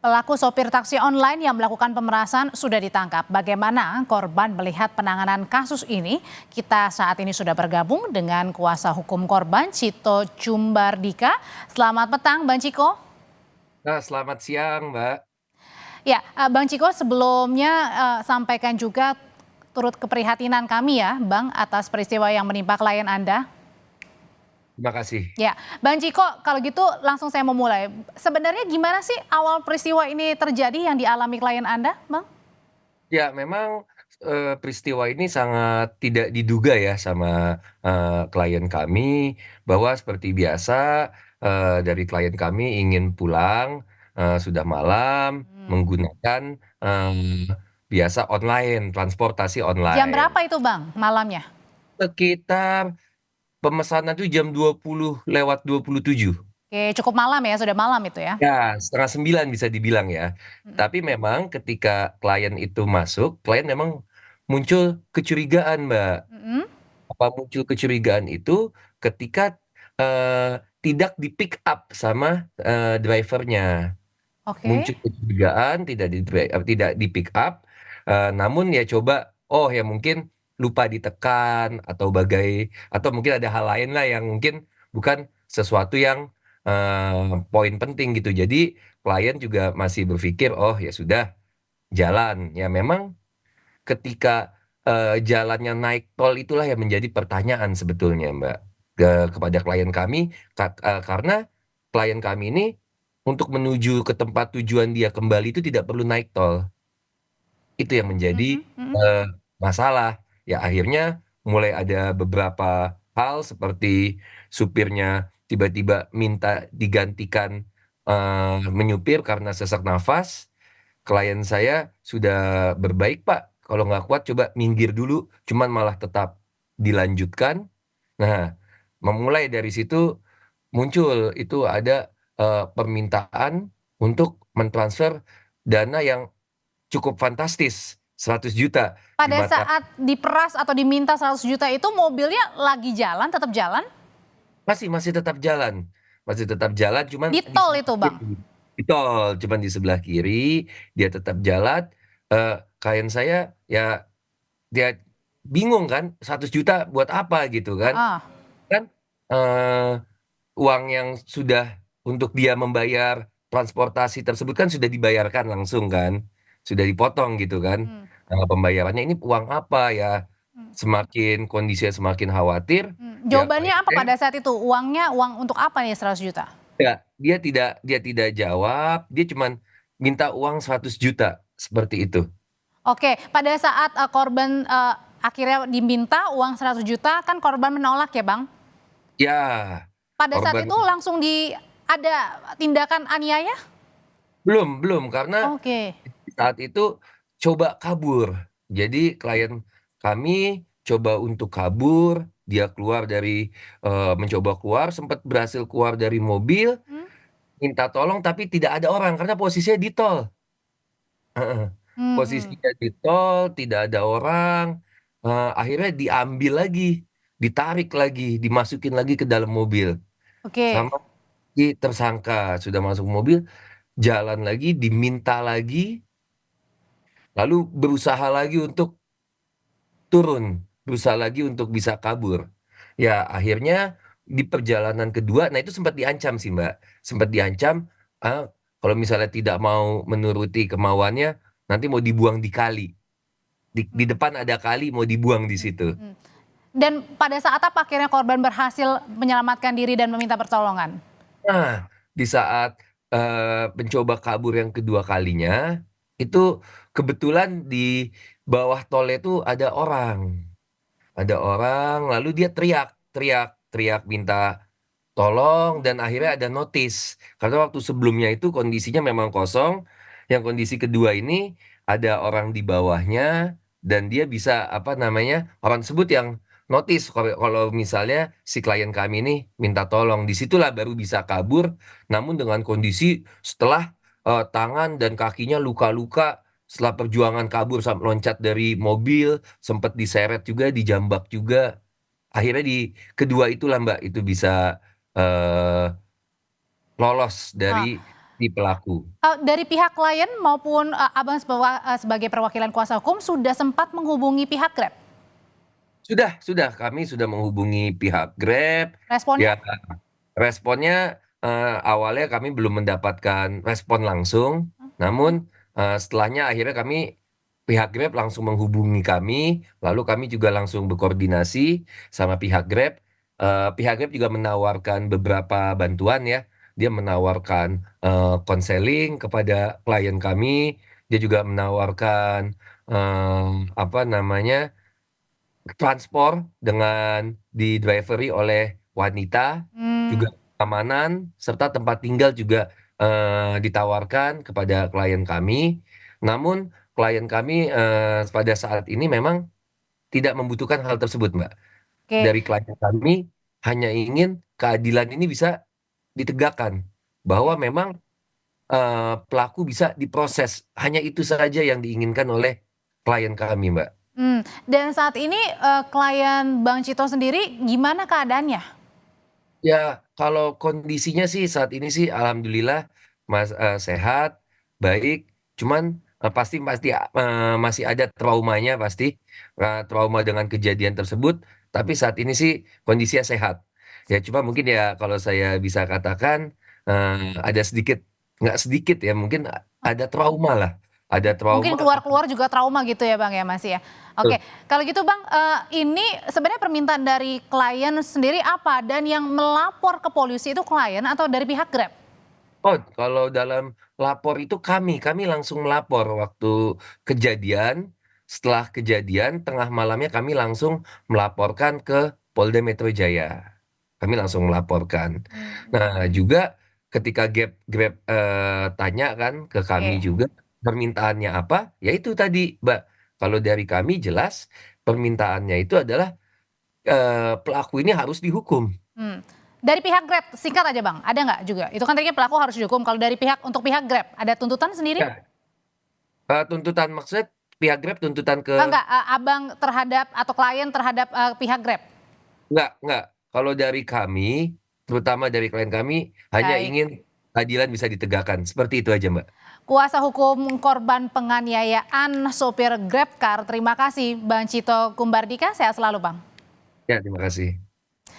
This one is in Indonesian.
Pelaku sopir taksi online yang melakukan pemerasan sudah ditangkap. Bagaimana korban melihat penanganan kasus ini? Kita saat ini sudah bergabung dengan kuasa hukum korban, Cito Cumbardika. Selamat petang, Bang Ciko. Nah, selamat siang, Mbak. Ya, Bang Ciko, sebelumnya sampaikan juga turut keprihatinan kami ya, Bang, atas peristiwa yang menimpa klien Anda. Terima kasih. Ya, Bang Ciko, kalau gitu langsung saya mau mulai. Sebenarnya gimana sih awal peristiwa ini terjadi yang dialami klien Anda, Bang? Ya, memang peristiwa ini sangat tidak diduga ya sama klien kami, bahwa seperti biasa dari klien kami ingin pulang, sudah malam menggunakan biasa online, transportasi Jam online. berapa itu, Bang, malamnya? Sekitar pemesanan itu jam 20:27. Oke, cukup malam ya, sudah malam itu ya? Ya, 8:30 bisa dibilang ya. Mhm. Tapi memang ketika klien itu masuk, klien memang muncul kecurigaan, Mbak. Mhm. Apa muncul kecurigaan itu ketika tidak di-pick up sama drivernya. Oke. Muncul kecurigaan tidak di-pick up, namun ya coba, oh ya mungkin lupa ditekan atau mungkin ada hal lain lah yang mungkin bukan sesuatu yang poin penting gitu. Jadi klien juga masih berpikir, oh ya sudah jalan. Ya memang ketika jalannya naik tol itulah yang menjadi pertanyaan sebetulnya, Mbak, kepada klien kami, karena klien kami ini untuk menuju ke tempat tujuan dia kembali itu tidak perlu naik tol. Itu yang menjadi Mhm mhm. eh, masalah. Ya akhirnya mulai ada beberapa hal seperti supirnya tiba-tiba minta digantikan menyupir karena sesak nafas. Klien saya sudah berbaik, Pak, kalau nggak kuat coba minggir dulu, cuman malah tetap dilanjutkan. Nah, memulai dari situ muncul itu ada permintaan untuk mentransfer dana yang cukup fantastis, 100 juta di Pada mata. saat diperas atau diminta 100 juta itu mobilnya lagi jalan, tetap jalan? Masih tetap jalan, masih tetap jalan, cuman Di di tol sebelah itu, Bang? kiri, di tol, cuman di sebelah kiri dia tetap jalan. Klien saya ya dia bingung kan, 100 juta buat apa gitu kan. Heeh. Kan eh, uang yang sudah untuk dia membayar transportasi tersebut kan sudah dibayarkan langsung kan, sudah dipotong gitu kan. Mmm, Pembayarannya ini uang apa ya, mhm. semakin kondisinya semakin khawatir. Ya Jawabannya klien apa saya pada saat itu? Uangnya uang untuk apa nih 100 juta? ya, dia tidak jawab, dia cuman minta uang 100 juta seperti itu. Oke, pada saat, korban, akhirnya diminta uang 100 juta kan korban menolak ya, Bang? Ya, Pada saat korban itu langsung ada tindakan aniaya? belum, karena Oke. saat itu coba kabur. Jadi klien kami coba untuk kabur, dia keluar mencoba keluar, sempat berhasil keluar dari mobil, Mmm, minta tolong tapi tidak ada orang karena posisinya di tol. Heeh. mhm. Posisinya di tol, tidak ada orang, akhirnya diambil lagi, ditarik lagi, dimasukin lagi ke dalam mobil Oke. sama si tersangka. Sudah masuk mobil, jalan lagi, diminta lagi, lalu berusaha lagi untuk turun, berusaha lagi untuk bisa kabur. Ya, akhirnya di perjalanan kedua, nah itu sempat diancam sih, Mbak. Sempat diancam, kalau misalnya tidak mau menuruti kemauannya, nanti mau dibuang di kali. Di Mhm depan ada kali, mau dibuang di mhm situ. mhm. Dan pada saat apa akhirnya korban berhasil menyelamatkan diri dan meminta pertolongan? Nah, di saat mencoba kabur yang kedua kalinya, itu kebetulan di bawah tol itu ada orang. Ada orang, lalu dia teriak, teriak, teriak minta tolong dan akhirnya ada notice. Karena waktu sebelumnya itu kondisinya memang kosong, yang kondisi kedua ini ada orang di bawahnya dan dia bisa apa namanya, orang tersebut yang notice kalau kalau misalnya si klien kami ini minta tolong. Disitulah baru bisa kabur, namun dengan kondisi setelah tangan dan kakinya luka-luka setelah perjuangan kabur sampai loncat dari mobil, sempat diseret juga, dijambak juga. Akhirnya di kedua itulah Mbak itu bisa eh, lolos Ah, dari si pelaku. Dari pihak klien maupun, Abang sebagai perwakilan kuasa hukum sudah sempat menghubungi pihak Grab? Sudah, kami sudah menghubungi pihak Grab, Responnya? ya responnya, awalnya kami belum mendapatkan respon langsung, namun, setelahnya akhirnya pihak Grab langsung menghubungi kami, lalu kami juga langsung berkoordinasi sama pihak Grab. Pihak Grab juga menawarkan beberapa bantuan ya, dia menawarkan, konseling kepada klien kami, dia juga menawarkan, apa namanya, transport dengan di-driver-i oleh wanita, Mmm, juga keamanan, serta tempat tinggal juga, ditawarkan kepada klien kami. Namun klien kami, pada saat ini memang tidak membutuhkan hal tersebut, Mbak. oke. Dari klien kami hanya ingin keadilan ini bisa ditegakkan, bahwa Oke. memang, pelaku bisa diproses, hanya itu saja yang diinginkan oleh klien kami, Mbak. Dan saat ini, klien Bang Cito sendiri gimana keadaannya? Ya, kalau kondisinya sih saat ini sih alhamdulillah sehat, baik, cuman, pasti pasti, masih ada traumanya pasti, trauma dengan kejadian tersebut, tapi saat ini sih kondisinya sehat. Ya cuma mungkin ya kalau saya bisa katakan, ada sedikit nggak sedikit ya, mungkin ada trauma lah, ada Mungkin trauma. keluar-keluar juga trauma gitu ya Bang ya, masih ya? Oke, kalau gitu Bang, ini sebenarnya permintaan dari klien sendiri apa? Dan yang melapor ke polisi itu klien atau dari pihak Grab? Oh, kalau dalam lapor itu kami langsung melapor waktu kejadian, setelah kejadian tengah malamnya kami langsung melaporkan ke Polda Metro Jaya. Kami langsung melaporkan. Mmm, Nah, juga ketika Grab, tanya kan ke kami oke. juga permintaannya apa, ya itu tadi, Mbak, kalau dari kami jelas permintaannya itu adalah, pelaku ini harus dihukum. Mmm, dari pihak Grab singkat aja Bang, ada nggak juga? Itu kan tadinya pelaku harus dihukum, kalau dari untuk pihak Grab ada tuntutan sendiri? Ya, tuntutan maksudnya pihak Grab tuntutan ke. Enggak, Abang terhadap atau klien terhadap, pihak Grab? Enggak. Kalau dari kami, terutama dari klien kami, hanya Baik. ingin keadilan bisa ditegakkan, seperti itu aja, Mbak. Kuasa hukum korban penganiayaan sopir GrabCar, terima kasih Bang Cito Kumbardika, sehat selalu Bang. Ya, terima kasih.